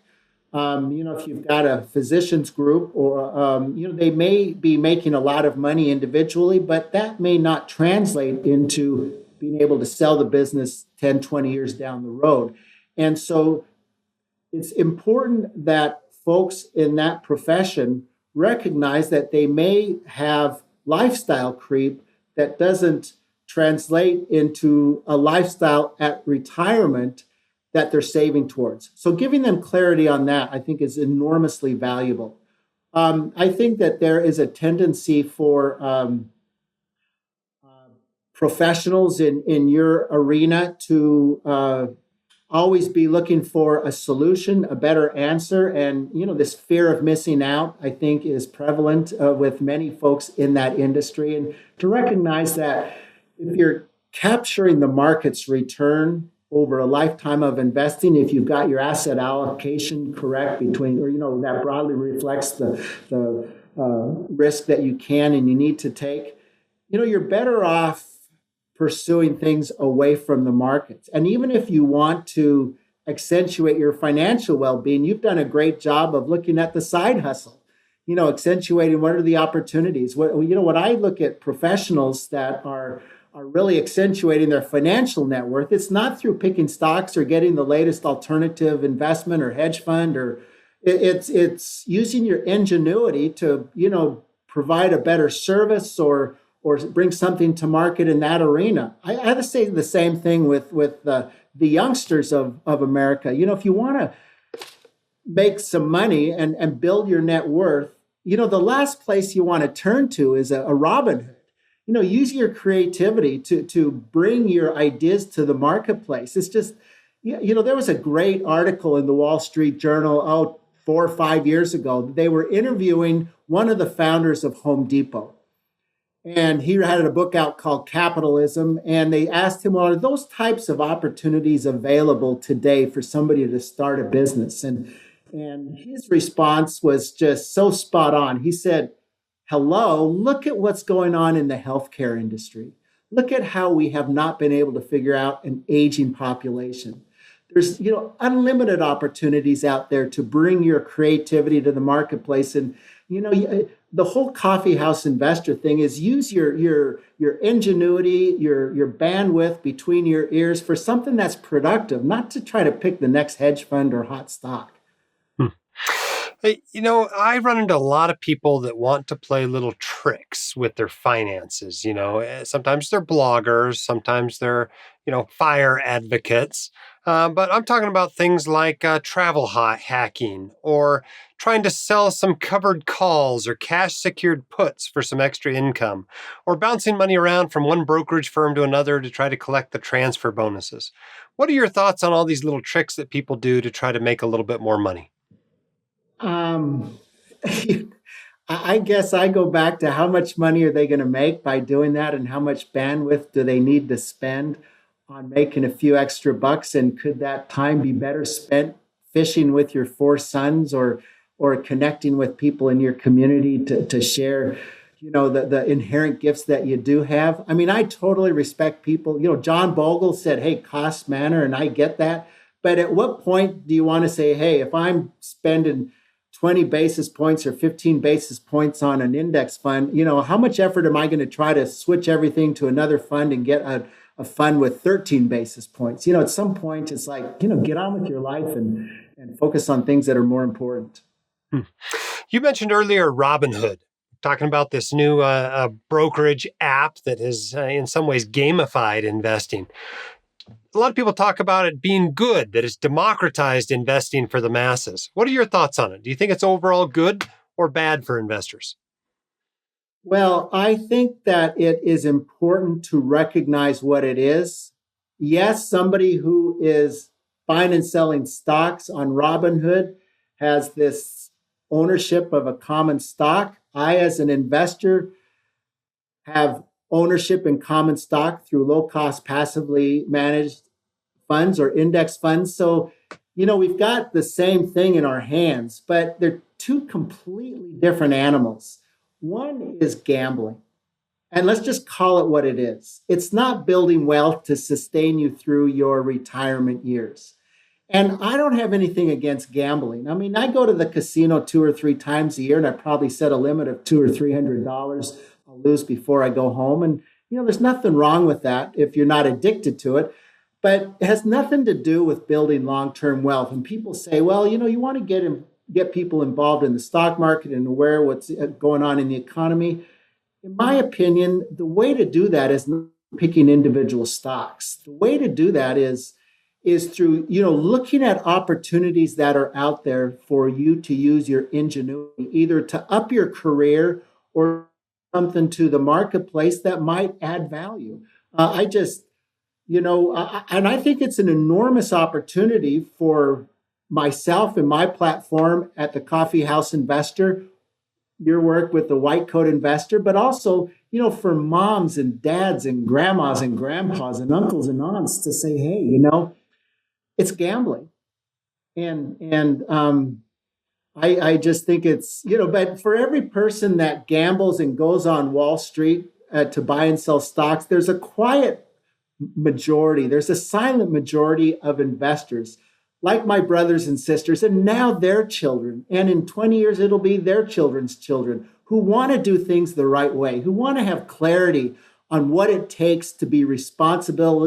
If you've got a physicians group, or they may be making a lot of money individually, but that may not translate into being able to sell the business 10, 20 years down the road. And so it's important that folks in that profession recognize that they may have lifestyle creep that doesn't translate into a lifestyle at retirement that they're saving towards. So giving them clarity on that, I think, is enormously valuable. I think that there is a tendency for professionals in your arena to always be looking for a solution, a better answer. And, this fear of missing out, I think, is prevalent with many folks in that industry. And to recognize that if you're capturing the market's return over a lifetime of investing, if you've got your asset allocation correct that broadly reflects the risk that you can and you need to take, you're better off pursuing things away from the markets. And even if you want to accentuate your financial well-being, you've done a great job of looking at the side hustle, accentuating what are the opportunities. What I look at professionals that are really accentuating their financial net worth, it's not through picking stocks or getting the latest alternative investment or hedge fund, or it's using your ingenuity to, provide a better service or bring something to market in that arena. I have to say the same thing with the youngsters of America. If you want to make some money and build your net worth, the last place you want to turn to is a Robin Hood. use your creativity to bring your ideas to the marketplace. It's just, there was a great article in the Wall Street Journal, 4 or 5 years ago. They were interviewing one of the founders of Home Depot. And he had a book out called Capitalism. And they asked him, well, are those types of opportunities available today for somebody to start a business? And his response was just so spot on. He said, hello, look at what's going on in the healthcare industry. Look at how we have not been able to figure out an aging population. There's, unlimited opportunities out there to bring your creativity to the marketplace. And, the whole coffee house investor thing is use your ingenuity, your bandwidth between your ears for something that's productive, not to try to pick the next hedge fund or hot stock. Hey, I run into a lot of people that want to play little tricks with their finances. Sometimes they're bloggers, sometimes they're, fire advocates. But I'm talking about things like travel hacking, or trying to sell some covered calls or cash secured puts for some extra income, or bouncing money around from one brokerage firm to another to try to collect the transfer bonuses. What are your thoughts on all these little tricks that people do to try to make a little bit more money? Um, I guess I go back to how much money are they going to make by doing that, and how much bandwidth do they need to spend on making a few extra bucks? And could that time be better spent fishing with your four sons, or connecting with people in your community to share, the inherent gifts that you do have? I mean, I totally respect people. John Bogle said, hey, cost manner, and I get that. But at what point do you want to say, hey, if I'm spending 20 basis points or 15 basis points on an index fund, how much effort am I going to try to switch everything to another fund and get a fund with 13 basis points? At some point, it's like, get on with your life and focus on things that are more important. You mentioned earlier Robinhood, talking about this new brokerage app that has in some ways gamified investing. A lot of people talk about it being good, that it's democratized investing for the masses. What are your thoughts on it? Do you think it's overall good or bad for investors? Well, I think that it is important to recognize what it is. Yes, somebody who is buying and selling stocks on Robinhood has this ownership of a common stock. I, as an investor, have ownership in common stock through low-cost passively managed funds or index funds. So, we've got the same thing in our hands, but they're two completely different animals. One is gambling. And let's just call it what it is. It's not building wealth to sustain you through your retirement years. And I don't have anything against gambling. I mean, I go to the casino 2 or 3 times a year, and I probably set a limit of $200 or $300 I'll lose before I go home. And, there's nothing wrong with that if you're not addicted to it. But it has nothing to do with building long-term wealth. And people say, well, you want to get people involved in the stock market and aware of what's going on in the economy. In my opinion, the way to do that is not picking individual stocks. The way to do that is through, looking at opportunities that are out there for you to use your ingenuity, either to up your career or something to the marketplace that might add value. And I think it's an enormous opportunity for myself and my platform at the Coffeehouse Investor, your work with the White Coat Investor, but also, for moms and dads and grandmas and grandpas and uncles and aunts to say, hey, it's gambling. And I just think it's, but for every person that gambles and goes on Wall Street to buy and sell stocks, there's a quiet majority, there's a silent majority of investors like my brothers and sisters, and now their children. And in 20 years, it'll be their children's children who want to do things the right way, who want to have clarity on what it takes to be responsible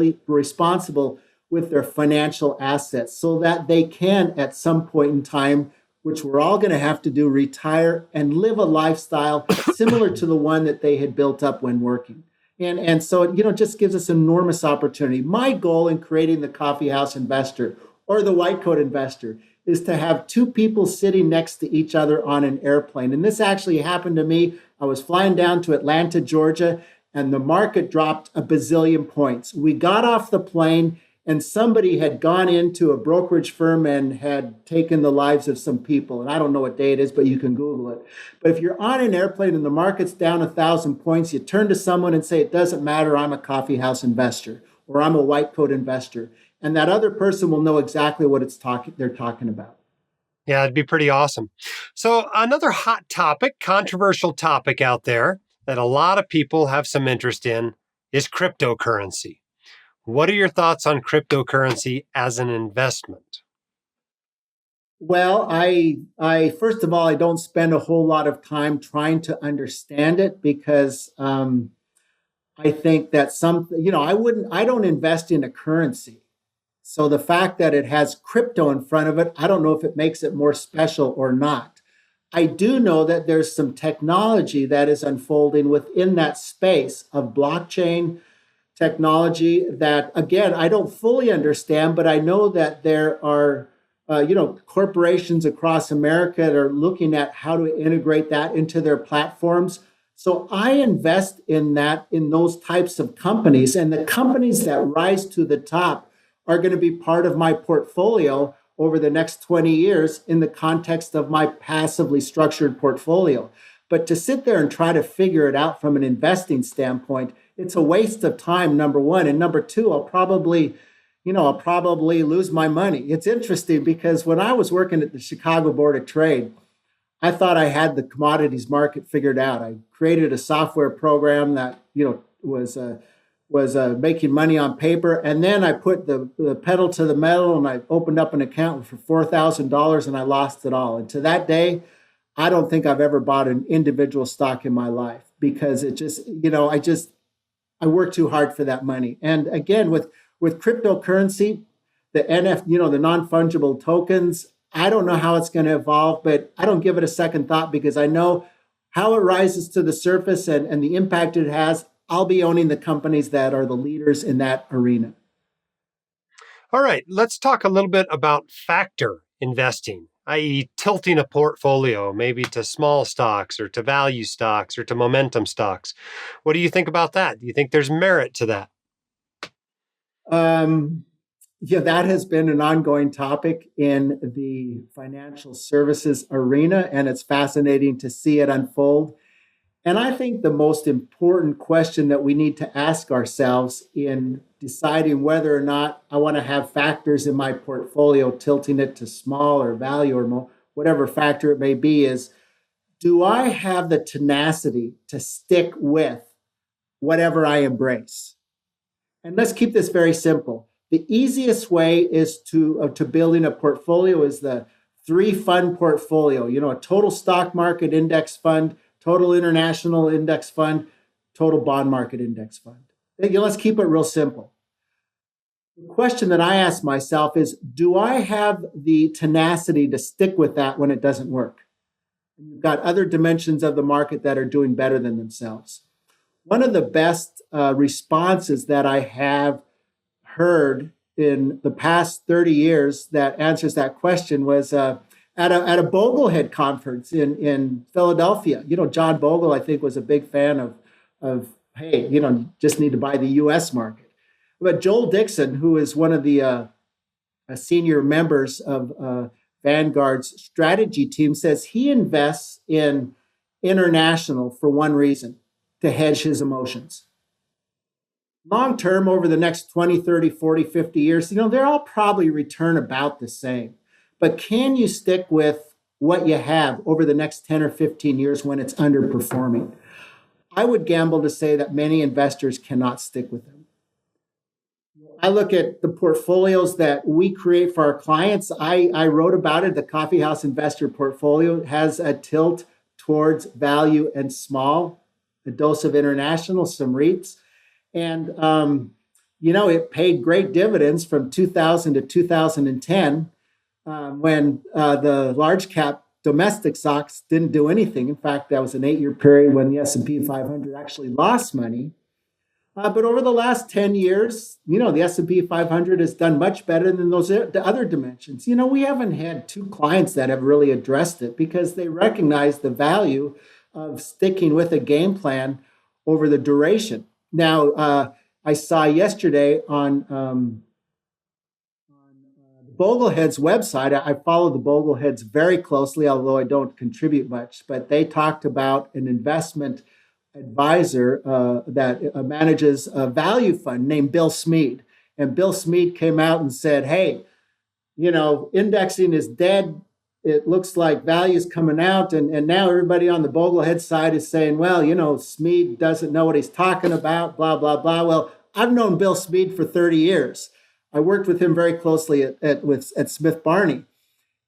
with their financial assets so that they can, at some point in time, which we're all going to have to do, retire and live a lifestyle similar to the one that they had built up when working. And so it, just gives us enormous opportunity. My goal in creating the Coffeehouse Investor or the White Coat Investor is to have 2 people sitting next to each other on an airplane. And this actually happened to me. I was flying down to Atlanta, Georgia, and the market dropped a bazillion points. We got off the plane and somebody had gone into a brokerage firm and had taken the lives of some people. And I don't know what day it is, but you can Google it. But if you're on an airplane and the market's down 1,000 points, you turn to someone and say, it doesn't matter, I'm a coffeehouse investor, or I'm a white coat investor. And that other person will know exactly what they're talking about. Yeah, it'd be pretty awesome. So another hot topic, controversial topic out there that a lot of people have some interest in is cryptocurrency. What are your thoughts on cryptocurrency as an investment? Well, I first of all, I don't spend a whole lot of time trying to understand it because I think that I don't invest in a currency. So the fact that it has crypto in front of it, I don't know if it makes it more special or not. I do know that there's some technology that is unfolding within that space of blockchain technology that, again, I don't fully understand, but I know that there are, corporations across America that are looking at how to integrate that into their platforms. So I invest in those types of companies, and the companies that rise to the top are going to be part of my portfolio over the next 20 years in the context of my passively structured portfolio. But to sit there and try to figure it out from an investing standpoint, it's a waste of time, number one. And number two, I'll probably lose my money. It's interesting because when I was working at the Chicago Board of Trade, I thought I had the commodities market figured out. I created a software program that, was making money on paper. And then I put the pedal to the metal and I opened up an account for $4,000 and I lost it all. And to that day, I don't think I've ever bought an individual stock in my life because it just, I worked too hard for that money. And again, with cryptocurrency, the the non-fungible tokens, I don't know how it's going to evolve, but I don't give it a second thought because I know how it rises to the surface and the impact it has. I'll be owning the companies that are the leaders in that arena. All right, let's talk a little bit about factor investing, i.e., tilting a portfolio maybe to small stocks or to value stocks or to momentum stocks. What do you think about that? Do you think there's merit to that? That has been an ongoing topic in the financial services arena, and it's fascinating to see it unfold. And I think the most important question that we need to ask ourselves in deciding whether or not I want to have factors in my portfolio, tilting it to small or value or whatever factor it may be, is do I have the tenacity to stick with whatever I embrace? And let's keep this very simple. The easiest way is to building a portfolio is the 3-fund portfolio, a total stock market index fund, total international index fund, total bond market index fund. Let's keep it real simple. The question that I ask myself is, do I have the tenacity to stick with that when it doesn't work? You've got other dimensions of the market that are doing better than themselves. One of the best responses that I have heard in the past 30 years that answers that question was at a Boglehead conference in Philadelphia. John Bogle, I think, was a big fan of hey, just need to buy the U.S. market. But Joel Dixon, who is one of the senior members of Vanguard's strategy team, says he invests in international for one reason, to hedge his emotions. Long term, over the next 20, 30, 40, 50 years, they're all probably return about the same. But can you stick with what you have over the next 10 or 15 years when it's underperforming? I would gamble to say that many investors cannot stick with them. I look at the portfolios that we create for our clients. I wrote about it. The Coffeehouse Investor Portfolio has a tilt towards value and small, a dose of international, some REITs. And, it paid great dividends from 2000 to 2010 when the large cap domestic stocks didn't do anything. In fact, that was an 8-year period when the S&P 500 actually lost money. But over the last 10 years, the S&P 500 has done much better than the other dimensions. We haven't had 2 clients that have really addressed it because they recognize the value of sticking with a game plan over the duration. Now, I saw yesterday on Boglehead's website. I follow the Bogleheads very closely, although I don't contribute much. But they talked about an investment advisor that manages a value fund named Bill Smead. And Bill Smead came out and said, hey, indexing is dead. It looks like value is coming out. And now everybody on the Boglehead side is saying, well, Smead doesn't know what he's talking about, blah, blah, blah. Well, I've known Bill Smead for 30 years. I worked with him very closely at Smith Barney.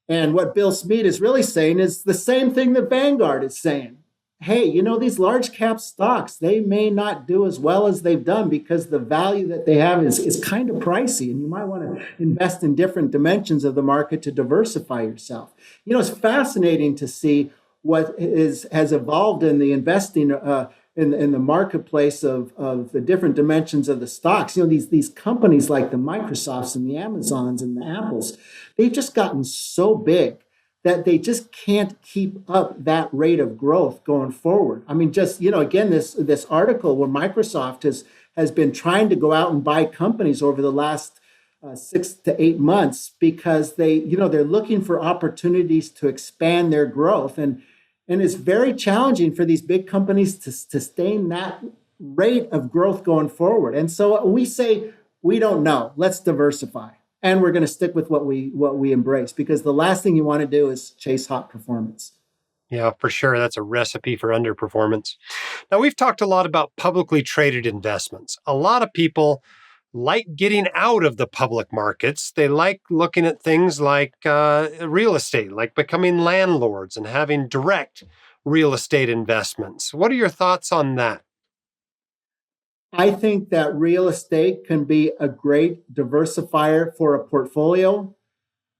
And what Bill Smead is really saying is the same thing that Vanguard is saying. Hey, these large cap stocks, they may not do as well as they've done because the value that they have is kind of pricey, and you might want to invest in different dimensions of the market to diversify yourself. It's fascinating to see what has evolved in the investing in the marketplace of the different dimensions of the stocks. These companies like the Microsofts and the Amazons and the Apples, they've just gotten so big that they just can't keep up that rate of growth going forward. I mean, again, this article where Microsoft has been trying to go out and buy companies over the last 6 to 8 months because they're looking for opportunities to expand their growth. And it's very challenging for these big companies to sustain that rate of growth going forward. And so we say, we don't know, let's diversify. And we're going to stick with what we embrace, because the last thing you want to do is chase hot performance. Yeah, for sure. That's a recipe for underperformance. Now, we've talked a lot about publicly traded investments. A lot of people like getting out of the public markets. They like looking at things like real estate, like becoming landlords and having direct real estate investments. What are your thoughts on that? I think that real estate can be a great diversifier for a portfolio.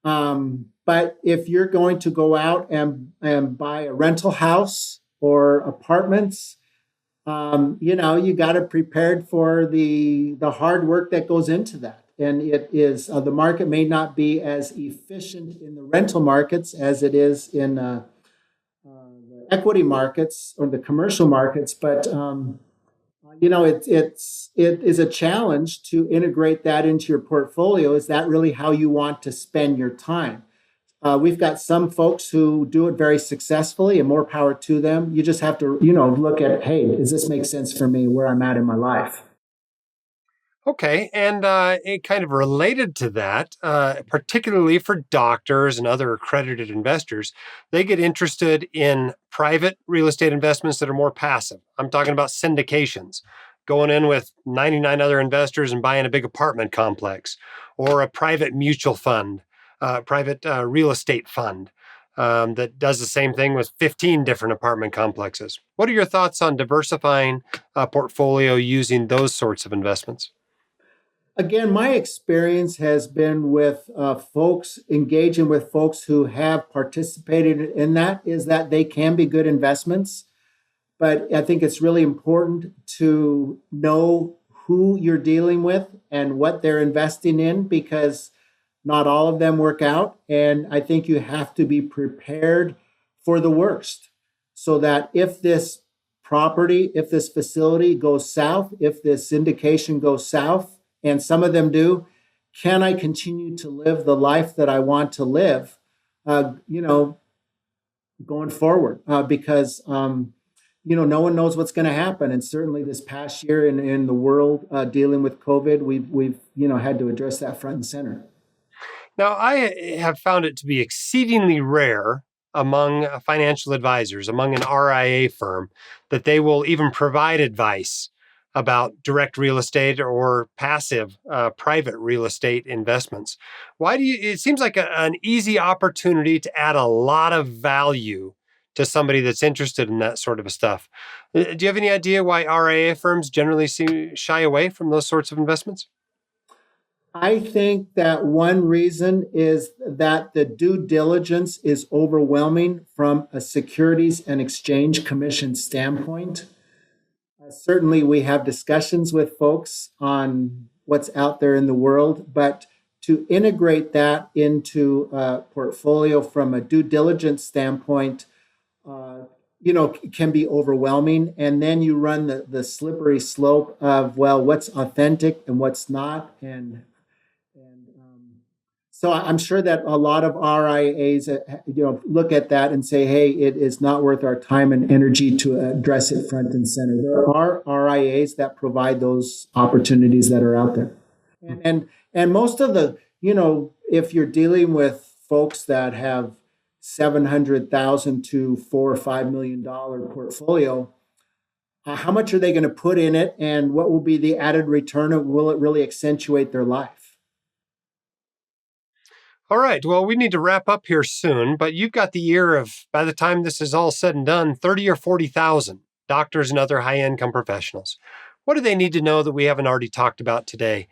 But if you're going to go out and buy a rental house or apartments, you got to prepare for the hard work that goes into that. And it is the market may not be as efficient in the rental markets as it is in the equity markets or the commercial markets, but it is a challenge to integrate that into your portfolio. Is that really how you want to spend your time? We've got some folks who do it very successfully, and more power to them. You just have to, look at, hey, does this make sense for me where I'm at in my life? Okay, and it kind of related to that, particularly for doctors and other accredited investors, they get interested in private real estate investments that are more passive. I'm talking about syndications, going in with 99 other investors and buying a big apartment complex, or a private mutual fund, private real estate fund that does the same thing with 15 different apartment complexes. What are your thoughts on diversifying a portfolio using those sorts of investments? Again, my experience has been with folks engaging with folks who have participated in that, is that they can be good investments. But I think it's really important to know who you're dealing with and what they're investing in, because not all of them work out. And I think you have to be prepared for the worst, so that if this property, if this facility goes south, if this syndication goes south, and some of them do, can I continue to live the life that I want to live, going forward? Because no one knows what's going to happen. And certainly this past year in the world dealing with COVID, we've had to address that front and center. Now, I have found it to be exceedingly rare among financial advisors, among an RIA firm, that they will even provide advice about direct real estate or passive private real estate investments. It seems like an easy opportunity to add a lot of value to somebody that's interested in that sort of stuff. Do you have any idea why RIA firms generally shy away from those sorts of investments? I think that one reason is that the due diligence is overwhelming from a Securities and Exchange Commission standpoint. Certainly, we have discussions with folks on what's out there in the world, but to integrate that into a portfolio from a due diligence standpoint can be overwhelming. And then you run the slippery slope of, well, what's authentic and what's not. So I'm sure that a lot of RIAs, look at that and say, hey, it is not worth our time and energy to address it front and center. There are RIAs that provide those opportunities that are out there. And most of the, if you're dealing with folks that have 700,000 to $4 or $5 million portfolio, how much are they going to put in it, and what will be the added return? Will it really accentuate their life? All right. Well, we need to wrap up here soon, but you've got the ear of, by the time this is all said and done, 30 or 40,000 doctors and other high-income professionals. What do they need to know that we haven't already talked about today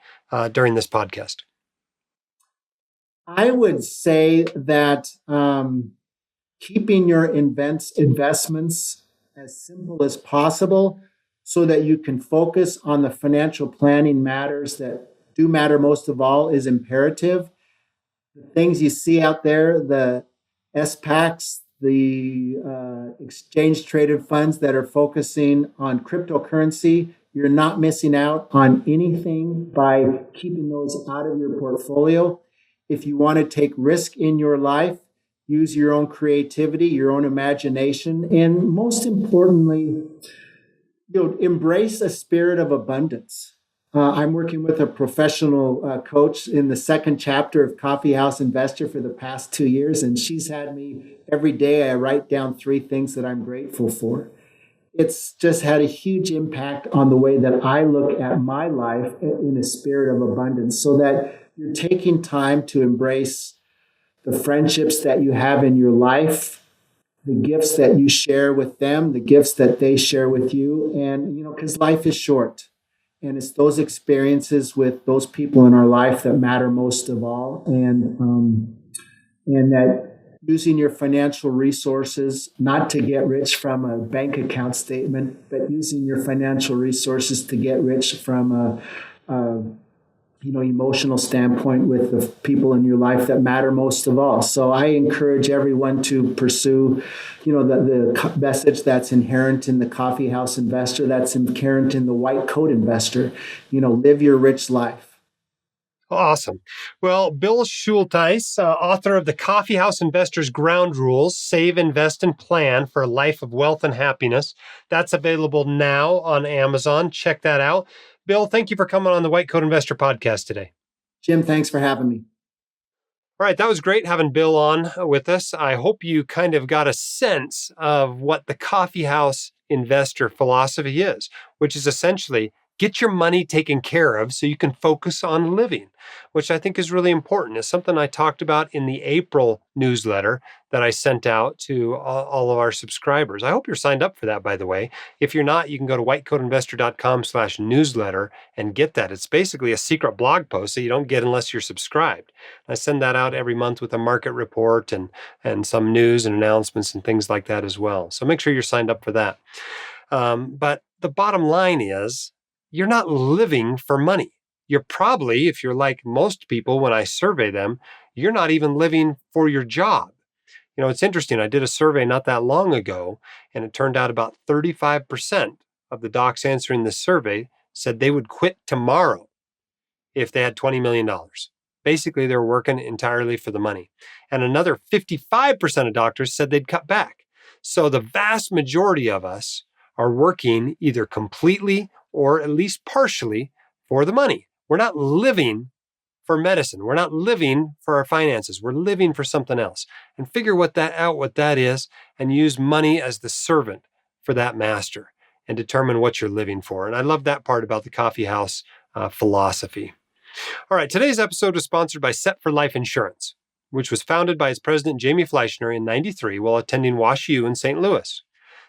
during this podcast? I would say that keeping your investments as simple as possible so that you can focus on the financial planning matters that do matter most of all is imperative. The things you see out there, the SPACs, the exchange traded funds that are focusing on cryptocurrency, you're not missing out on anything by keeping those out of your portfolio. If you want to take risk in your life, use your own creativity, your own imagination, and most importantly, embrace a spirit of abundance. I'm working with a professional coach in the second chapter of Coffeehouse Investor for the past 2 years, and she's had me every day. I write down 3 things that I'm grateful for. It's just had a huge impact on the way that I look at my life in a spirit of abundance, so that you're taking time to embrace the friendships that you have in your life, the gifts that you share with them, the gifts that they share with you. And, because life is short. And it's those experiences with those people in our life that matter most of all. And that using your financial resources, not to get rich from a bank account statement, but using your financial resources to get rich from a emotional standpoint with the people in your life that matter most of all. So I encourage everyone to pursue, the message that's inherent in the Coffeehouse Investor, that's inherent in the white coat investor. Live your rich life. Awesome. Well, Bill Schultheis, author of The Coffeehouse Investor's Ground Rules, Save, Invest, and Plan for a Life of Wealth and Happiness. That's available now on Amazon. Check that out. Bill, thank you for coming on the White Coat Investor podcast today. Jim, thanks for having me. All right, that was great having Bill on with us. I hope you kind of got a sense of what the Coffeehouse Investor philosophy is, which is essentially get your money taken care of so you can focus on living, which I think is really important. It's something I talked about in the April newsletter that I sent out to all of our subscribers. I hope you're signed up for that, by the way. If you're not, you can go to whitecoatinvestor.com/newsletter and get that. It's basically a secret blog post that you don't get unless you're subscribed. I send that out every month with a market report and some news and announcements and things like that as well. So make sure you're signed up for that. But the bottom line is, you're not living for money. You're probably, if you're like most people, when I survey them, you're not even living for your job. It's interesting. I did a survey not that long ago, and it turned out about 35% of the docs answering this survey said they would quit tomorrow if they had $20 million. Basically, they're working entirely for the money. And another 55% of doctors said they'd cut back. So the vast majority of us are working either completely or at least partially for the money. We're not living for medicine. We're not living for our finances. We're living for something else. And figure what that is, and use money as the servant for that master and determine what you're living for. And I love that part about the Coffeehouse philosophy. All right, today's episode was sponsored by Set for Life Insurance, which was founded by its president, Jamie Fleischner, in 1993 while attending WashU in St. Louis.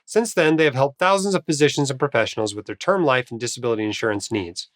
Since then, they have helped thousands of physicians and professionals with their term life and disability insurance needs.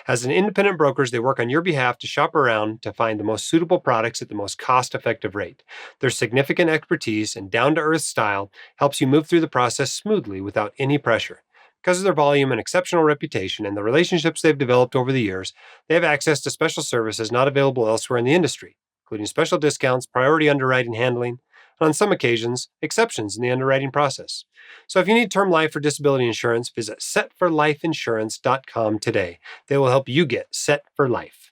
As an independent brokers, they work on your behalf to shop around to find the most suitable products at the most cost-effective rate. Their significant expertise and down-to-earth style helps you move through the process smoothly without any pressure. Because of their volume and exceptional reputation and the relationships they've developed over the years, they have access to special services not available elsewhere in the industry, including special discounts, priority underwriting handling, and on some occasions, exceptions in the underwriting process. So if you need term life or disability insurance, visit setforlifeinsurance.com today. They will help you get set for life.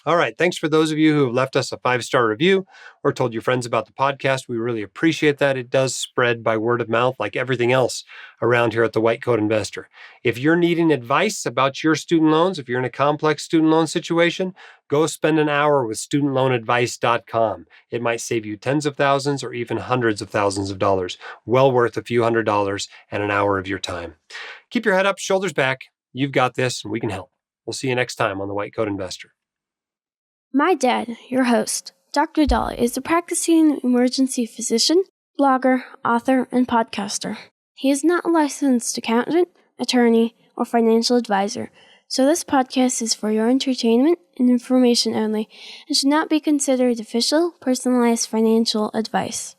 All right. Thanks for those of you who have left us a 5-star review or told your friends about the podcast. We really appreciate that. It does spread by word of mouth like everything else around here at the White Coat Investor. If you're needing advice about your student loans, if you're in a complex student loan situation, go spend an hour with studentloanadvice.com. It might save you tens of thousands or even hundreds of thousands of dollars. Well worth a few $100s and an hour of your time. Keep your head up, shoulders back. You've got this and we can help. We'll see you next time on the White Coat Investor. My dad, your host, Dr. Dolly, is a practicing emergency physician, blogger, author, and podcaster. He is not a licensed accountant, attorney, or financial advisor, so this podcast is for your entertainment and information only and should not be considered official, personalized financial advice.